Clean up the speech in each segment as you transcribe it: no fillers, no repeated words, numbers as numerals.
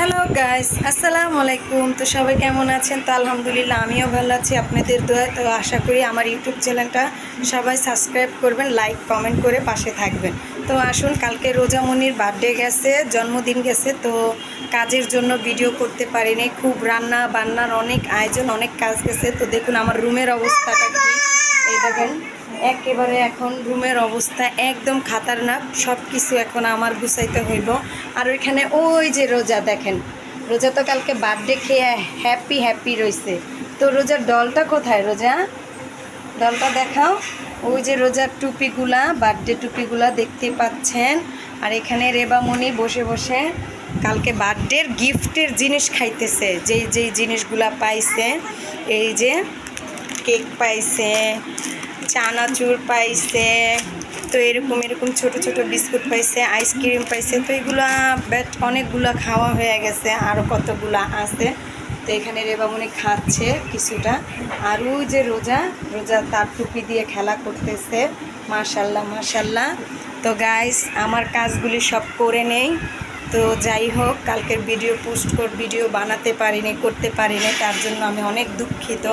Hello guys, আসসালামু আলাইকুম। তো সবাই কেমন আছেন? তো আলহামদুলিল্লাহ আমিও ভালো আছি আপনাদের দোয়ায়। তো আশা করি আমার ইউটিউব চ্যানেলটা সবাই সাবস্ক্রাইব করবেন, লাইক কমেন্ট করে পাশে থাকবেন। তো আসুন, কালকে রোজামনির বার্থডে গেছে, জন্মদিন গেছে। তো কাজের জন্য ভিডিও করতে পারিনি, খুব রান্না বান্নার অনেক আয়োজন, অনেক কাজ গেছে। তো দেখুন আমার রুমের অবস্থাটা কি, এই দেখেন একেবারে এখন রুমের অবস্থা একদম খাতারনাক। সব কিছু এখন আমার গুছাইতে হইব। আর ওইখানে ওই যে রোজা দেখেন, রোজা তো কালকে বার্থডে খেয়ে হ্যাপি হ্যাপি রয়েছে। তো রোজার ডলটা কোথায়? রোজা ডলটা দেখাও। ওই যে রোজার টুপিগুলা, বার্থডে টুপিগুলা দেখতে পাচ্ছেন। আর এখানে রেবামণি বসে বসে কালকে বার্থডের গিফটের জিনিস খাইতেছে, যেই যেই জিনিসগুলা পাইছে। এই যে কেক পাইছে, চানাচুর পাইছে, তো এরকম এরকম ছোট ছোট বিস্কুট পাইছে, আইসক্রিম পাইছে। তো এগুলো অনেকগুলো খাওয়া হয়ে গেছে, আরও কতগুলো আছে। তো এখানে রেবামণি খাচ্ছে কিছুটা। আর ওই যে রোজা রোজা তার টুপি দিয়ে খেলা করতেছে। মাশাল্লাহ মাশাল্লাহ। তো গাইস, আমার কাজগুলি সব করে নেই। তো যাই হোক, কালকের ভিডিও বানাতে পারিনি, করতে পারিনি, তার জন্য আমি অনেক দুঃখিত।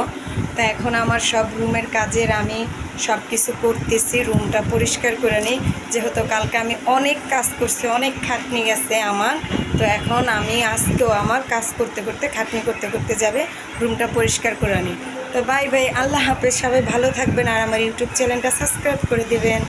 তো এখন আমার সব রুমের কাজের আমি সব কিছু করতেছি, রুমটা পরিষ্কার করে নিই। যেহেতু কালকে আমি অনেক কাজ করছি, অনেক খাটনি গেছে আমার। তো এখন আমি আজকেও আমার কাজ করতে করতে, খাটনি করতে করতে যাবে, রুমটা পরিষ্কার করে নিই। তো বাই বাই, আল্লাহ হাফেজ। সবাই ভালো থাকবেন আর আমার ইউটিউব চ্যানেলটা সাবস্ক্রাইব করে দেবেন।